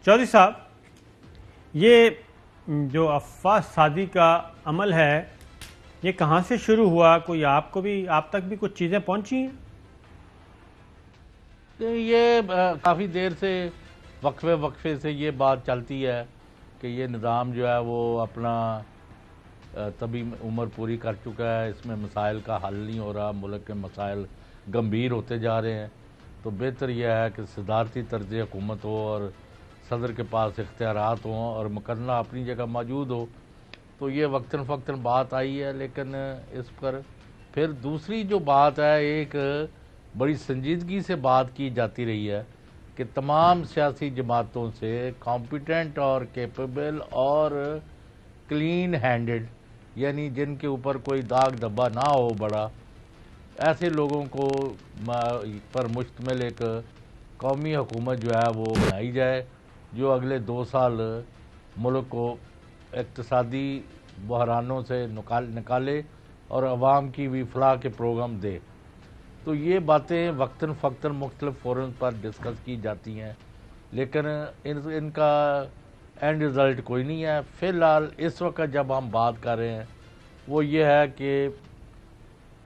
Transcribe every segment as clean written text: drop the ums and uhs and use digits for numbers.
चौधरी साहब, ये जो अफवाह सादी का अमल है ये कहाँ से शुरू हुआ? कोई आप तक भी कुछ चीज़ें पहुँची हैं? ये काफ़ी देर से वक्फे से ये बात चलती है कि ये निज़ाम जो है वो अपना तभी उम्र पूरी कर चुका है, इसमें मसाइल का हल नहीं हो रहा, मुल्क के मसाइल गंभीर होते जा रहे हैं, तो बेहतर यह है कि सदारती तर्ज हुकूमत हो और सदर के पास इख्तियारात हों और मुकर्रना अपनी जगह मौजूद हो। तो ये वक्तन फ़क्तन बात आई है, लेकिन इस पर फिर दूसरी जो बात है, एक बड़ी संजीदगी से बात की जाती रही है कि तमाम सियासी जमातों से कॉम्पिटेंट और कैपेबल और क्लीन हैंडेड, यानी जिनके ऊपर कोई दाग धब्बा ना हो बड़ा, ऐसे लोगों को पर मुश्तमिल एक कौमी हुकूमत जो है वो बनाई जाए, जो अगले 2 साल मुल्क को इक़्तिसादी बहरानों से निकाले और अवाम की भी फलाह के प्रोग्राम दे। तो ये बातें वक्तन फ़क्तन मुख्तलिफ फोरम पर डिस्कस की जाती हैं, लेकिन इनका एंड रिज़ल्ट कोई नहीं है। फ़िलहाल इस वक्त जब हम बात कर रहे हैं वो ये है कि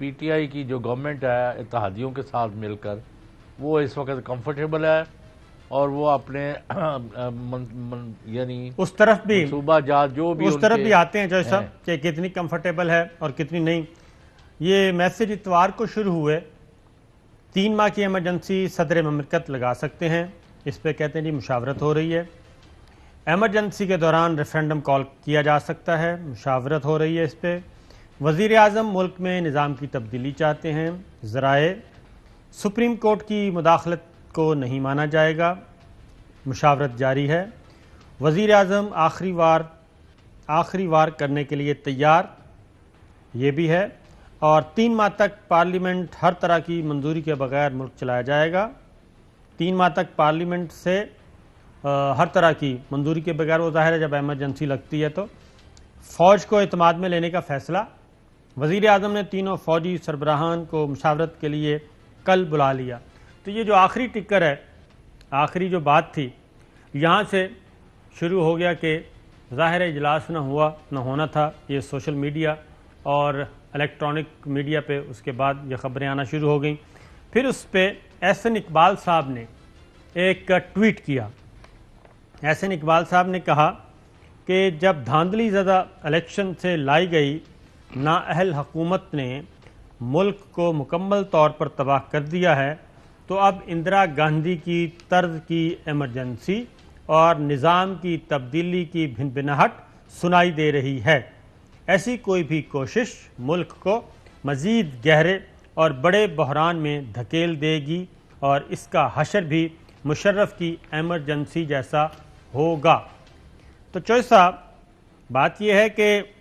PTI की जो गवर्नमेंट है इत्तेहादियों के साथ मिलकर वो इस वक्त कंफर्टेबल है और वो अपने यानी उस तरफ भी सूबा जात जो भी उस तरफ भी आते हैं जैसा कि कितनी कंफर्टेबल है और कितनी नहीं। ये मैसेज इतवार को शुरू हुए, 3 माह की एमरजेंसी सदर ममलकत लगा सकते हैं, इस पे कहते हैं जी मुशावरत हो रही है। एमरजेंसी के दौरान रेफरेंडम कॉल किया जा सकता है, मुशावरत हो रही है इस पे। वज़ीर आज़म मुल्क में निज़ाम की तब्दीली चाहते हैं, ज़राए सुप्रीम कोर्ट की मुदाखलत को नहीं माना जाएगा, मुशावरत जारी है। वज़ीर आज़म आखिरी वार करने के लिए तैयार, ये भी है। और 3 माह तक पार्लियामेंट हर तरह की मंजूरी के बगैर मुल्क चलाया जाएगा। 3 माह तक पार्लियामेंट से हर तरह की मंजूरी के बगैर, वो ज़ाहिर है जब एमरजेंसी लगती है तो। फ़ौज को एतमाद में लेने का फ़ैसला, वज़ीर आज़म ने तीनों फ़ौजी सरबराहान को मुशावरत के लिए कल बुला लिया। तो ये जो आखिरी टिक्कर है, आखिरी जो बात थी, यहाँ से शुरू हो गया कि ज़ाहिर है इजलास न होना था। ये सोशल मीडिया और इलेक्ट्रॉनिक मीडिया पे उसके बाद ये ख़बरें आना शुरू हो गई। फिर उस पर एहसन इकबाल साहब ने एक ट्वीट किया। एहसन इकबाल साहब ने कहा कि जब धांधली ज़दा इलेक्शन से लाई गई नाअहल हुकूमत ने मुल्क को मुकम्मल तौर पर तबाह कर दिया है, तो अब इंदिरा गांधी की तर्ज की एमरजेंसी और निज़ाम की तब्दीली की भिनभिनाहट सुनाई दे रही है। ऐसी कोई भी कोशिश मुल्क को मज़ीद गहरे और बड़े बहरान में धकेल देगी और इसका हशर भी मुशर्रफ की एमरजेंसी जैसा होगा। तो चौधरी साहब, बात यह है कि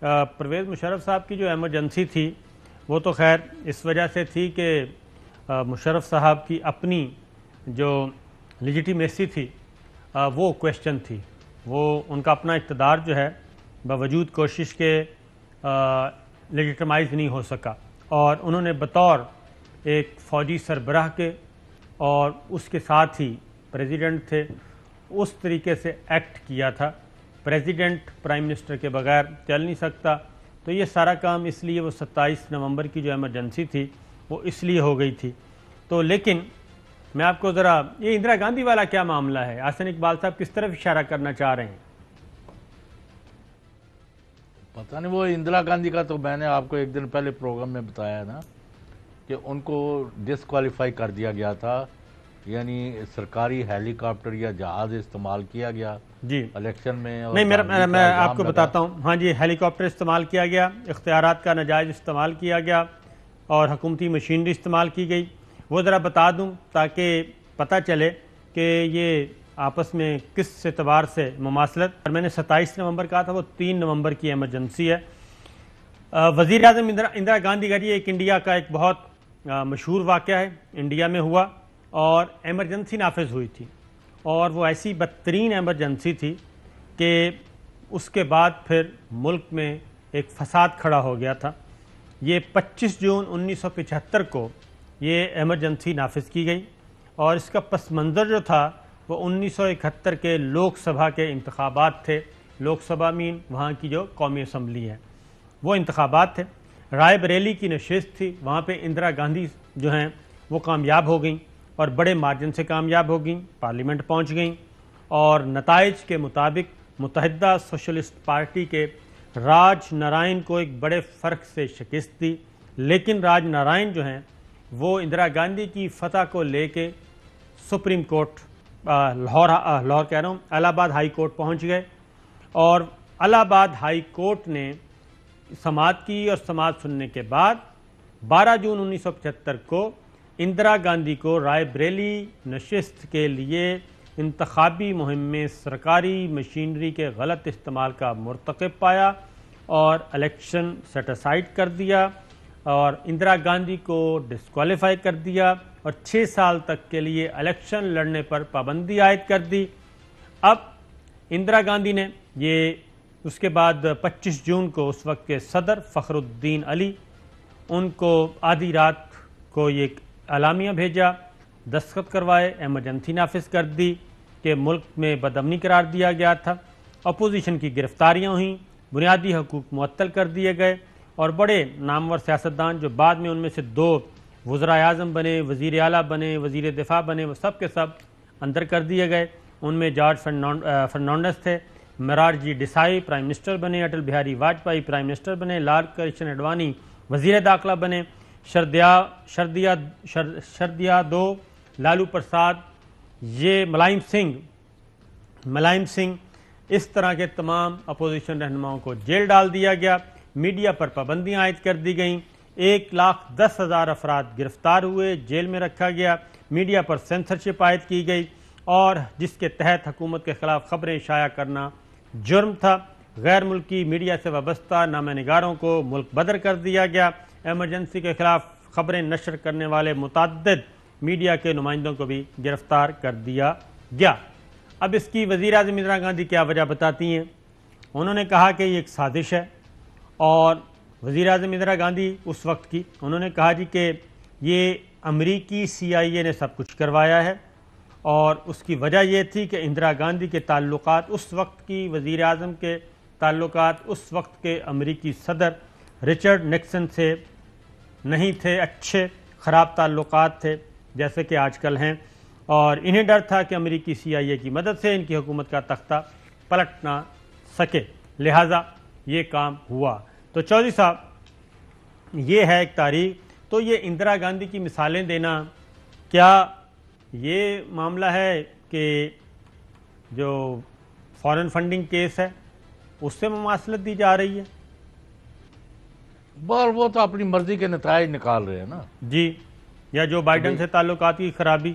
परवेज़ मुशर्रफ साहब की जो एमरजेंसी थी वो तो खैर इस वजह से थी कि मुशर्रफ साहब की अपनी जो लेजिटिमेसी थी वो क्वेश्चन थी, वो उनका अपना इक़्तिदार जो है बावजूद कोशिश के लेजिटिमाइज़ नहीं हो सका, और उन्होंने बतौर एक फ़ौजी सरबराह के और उसके साथ ही प्रेसिडेंट थे, उस तरीके से एक्ट किया था। प्रेसिडेंट प्राइम मिनिस्टर के बगैर चल नहीं सकता। तो ये सारा काम इसलिए वो 27 नवंबर की जो एमरजेंसी थी वो इसलिए हो गई थी। तो लेकिन मैं आपको ज़रा ये इंदिरा गांधी वाला क्या मामला है, एहसन इकबाल साहब किस तरफ इशारा करना चाह रहे हैं? पता नहीं, वो इंदिरा गांधी का तो मैंने आपको एक दिन पहले प्रोग्राम में बताया ना कि उनको डिसक्वालीफाई कर दिया गया था, यानी सरकारी हेलीकॉप्टर या जहाज इस्तेमाल किया गया जी इलेक्शन में। और नहीं, मैं आपको बताता हूँ। हाँ जी, हेलीकॉप्टर इस्तेमाल किया गया, इख्तियारात का नाजायज़ इस्तेमाल किया गया और हुकूमती मशीनरी इस्तेमाल की गई। वो ज़रा बता दूँ ताकि पता चले कि ये आपस में किस एतबार से मुमासलत। और मैंने 27 नवंबर कहा था, वो 3 नवंबर की एमरजेंसी है। वज़ीर आज़म इंदिरा गांधी का ये एक इंडिया का एक बहुत मशहूर वाक़या है, इंडिया में हुआ और एमरजेंसी नाफिज हुई थी, और वो ऐसी बदतरीन एमरजेंसी थी कि उसके बाद फिर मुल्क में एक फसाद खड़ा हो गया था। ये 25 जून 1975 को ये एमरजेंसी नाफिज की गई और इसका पस मंज़र जो था وہ 1971 کے لوک سبھا کے انتخابات تھے. لوک سبھا مین وہاں کی جو قومی اسمبلی ہے وہ انتخابات تھے. رائے بریلی کی نشست تھی, وہاں پہ اندرا گاندھی جو ہیں وہ کامیاب ہو گئیں اور بڑے مارجن سے کامیاب ہو گئیں, پارلیمنٹ پہنچ گئیں اور نتائج کے مطابق متحدہ سوشلسٹ پارٹی کے راج نارائن کو ایک بڑے فرق سے شکست دی. لیکن راج نارائن جو ہیں وہ اندرا گاندھی کی فتح کو لے کے سپریم کورٹ لاہور کہہ رہا ہوں الہ آباد ہائی کورٹ پہنچ گئے, اور الہ آباد ہائی کورٹ نے سماعت کی اور سماعت سننے کے بعد 12 جون 1975 کو اندرا گاندھی کو رائے بریلی نشست کے لیے انتخابی مہم میں سرکاری مشینری کے غلط استعمال کا مرتکب پایا اور الیکشن سیٹ اسائیڈ کر دیا اور اندرا گاندھی کو ڈسکوالیفائی کر دیا اور 6 سال تک کے لیے الیکشن لڑنے پر پابندی عائد کر دی. اب اندرا گاندھی نے یہ اس کے بعد 25 جون کو اس وقت کے صدر فخر الدین علی ان کو آدھی رات کو یہ اعلامیہ بھیجا, دستخط کروائے, ایمرجنسی نافذ کر دی کہ ملک میں بدامنی قرار دیا گیا تھا, اپوزیشن کی گرفتاریاں ہوئیں, بنیادی حقوق معطل کر دیے گئے اور بڑے نامور سیاستدان جو بعد میں ان میں سے 2 وزرائے اعظم بنے, وزیر اعلیٰ بنے, وزیر دفاع بنے, وہ سب کے سب اندر کر دیے گئے. ان میں جارج فرنانڈس تھے, مرار جی ڈیسائی پرائم منسٹر بنے, اٹل بہاری واجپئی پرائم منسٹر بنے, لال کرشن اڈوانی وزیر داخلہ بنے, شردیا 2 لالو پرساد, یہ ملائم سنگھ, اس طرح کے تمام اپوزیشن رہنماؤں کو جیل ڈال دیا گیا. میڈیا پر پابندیاں عائد کر دی گئیں, 1,10,000 افراد گرفتار ہوئے, جیل میں رکھا گیا, میڈیا پر سینسرشپ عائد کی گئی اور جس کے تحت حکومت کے خلاف خبریں شائع کرنا جرم تھا. غیر ملکی میڈیا سے وابستہ نامہ نگاروں کو ملک بدر کر دیا گیا. ایمرجنسی کے خلاف خبریں نشر کرنے والے متعدد میڈیا کے نمائندوں کو بھی گرفتار کر دیا گیا. اب اس کی وزیر اعظم اندرا گاندھی کیا وجہ بتاتی ہیں؟ انہوں نے کہا کہ یہ ایک سازش ہے, اور وزیر اعظم اندرا گاندھی اس وقت کی انہوں نے کہا جی کہ یہ امریکی CIA نے سب کچھ کروایا ہے, اور اس کی وجہ یہ تھی کہ اندرا گاندھی کے تعلقات اس وقت کی وزیر اعظم کے تعلقات اس وقت کے امریکی صدر رچرڈ نکسن سے نہیں تھے, اچھے خراب تعلقات تھے جیسے کہ آج کل ہیں, اور انہیں ڈر تھا کہ امریکی CIA کی مدد سے ان کی حکومت کا تختہ پلٹ نہ سکے, لہٰذا یہ کام ہوا. تو چودھری صاحب یہ ہے ایک تاریخ. تو یہ اندرا گاندھی کی مثالیں دینا, کیا یہ معاملہ ہے کہ جو فارن فنڈنگ کیس ہے اس سے مماثلت دی جا رہی ہے؟ وہ تو اپنی مرضی کے نتائج نکال رہے ہیں نا جی, یا جو بائیڈن سے تعلقات کی خرابی؟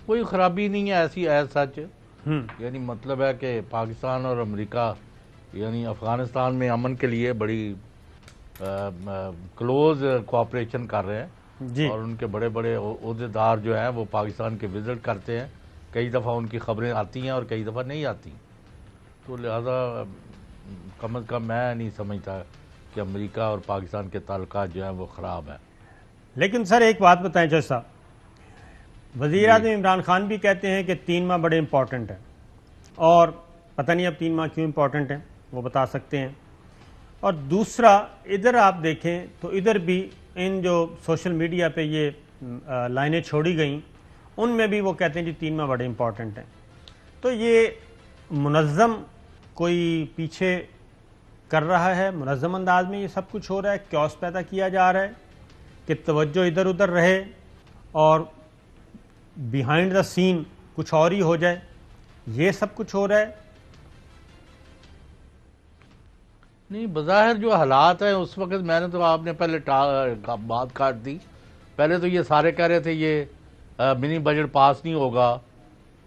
کوئی خرابی نہیں ہے ایسی ایز سچ, یعنی مطلب ہے کہ پاکستان اور امریکہ یعنی افغانستان میں امن کے لیے بڑی کلوز کوآپریشن کر رہے ہیں جی, اور ان کے بڑے بڑے عہدیدار جو ہیں وہ پاکستان کے وزٹ کرتے ہیں, کئی دفعہ ان کی خبریں آتی ہیں اور کئی دفعہ نہیں آتی. تو لہذا کم از کم میں نہیں سمجھتا کہ امریکہ اور پاکستان کے تعلقات جو ہیں وہ خراب ہیں. لیکن سر ایک بات بتائیں جج صاحب, وزیر اعظم عمران خان بھی کہتے ہیں کہ 3 ماہ بڑے امپورٹنٹ ہیں, اور پتہ نہیں اب 3 ماہ کیوں امپورٹنٹ ہیں وہ بتا سکتے ہیں. اور دوسرا ادھر آپ دیکھیں تو ادھر بھی ان جو سوشل میڈیا پہ یہ لائنیں چھوڑی گئیں ان میں بھی وہ کہتے ہیں جی 3 ماہ بڑے امپورٹنٹ ہیں. تو یہ منظم کوئی پیچھے کر رہا ہے, منظم انداز میں یہ سب کچھ ہو رہا ہے, کیوس پیدا کیا جا رہا ہے کہ توجہ ادھر ادھر رہے اور بیہائنڈ دا سین کچھ اور ہی ہو جائے, یہ سب کچھ ہو رہا ہے؟ نہیں, بظاہر جو حالات ہیں اس وقت میں نے تو آپ نے پہلے بات کاٹ دی. پہلے تو یہ سارے کہہ رہے تھے یہ منی بجٹ پاس نہیں ہوگا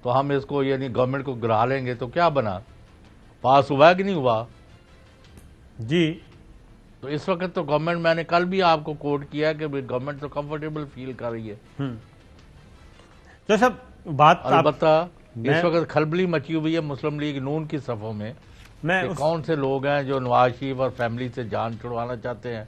تو ہم اس کو یعنی گورنمنٹ کو گرا لیں گے. تو کیا بنا, پاس ہوا کہ نہیں ہوا؟ جی, تو اس وقت تو گورنمنٹ, میں نے کل بھی آپ کو کوٹ کیا کہ گورنمنٹ تو کمفرٹیبل فیل کر رہی ہے. تو سب بات البتہ اس وقت کھلبلی مچی ہوئی ہے مسلم لیگ نون کی صفوں میں کہ کون سے لوگ ہیں جو نواز شریف اور فیملی سے جان چھڑوانا چاہتے ہیں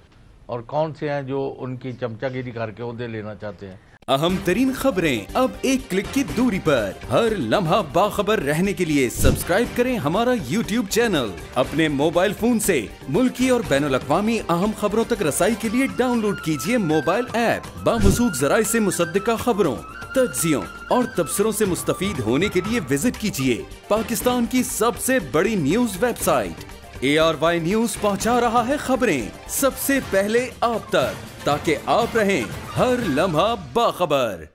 اور کون سے ہیں جو ان کی چمچہ گیری کر کے عہدے لینا چاہتے ہیں. अहम तरीन खबरें अब एक क्लिक की दूरी पर। हर लम्हा बाखबर रहने के लिए सब्सक्राइब करें हमारा YouTube चैनल। अपने मोबाइल फोन से मुल्की और बैनुल अक़वामी अहम खबरों तक रसाई के लिए डाउनलोड कीजिए मोबाइल ऐप। बामसूख जराए से मुसद्दिका खबरों, तज्जियों और तबसरों से मुस्तफीद होने के लिए विजिट कीजिए पाकिस्तान की सबसे बड़ी न्यूज वेबसाइट। ARY न्यूज पहुंचा रहा है खबरें सबसे पहले आप तक, ताकि आप रहें हर लम्हा बाखबर।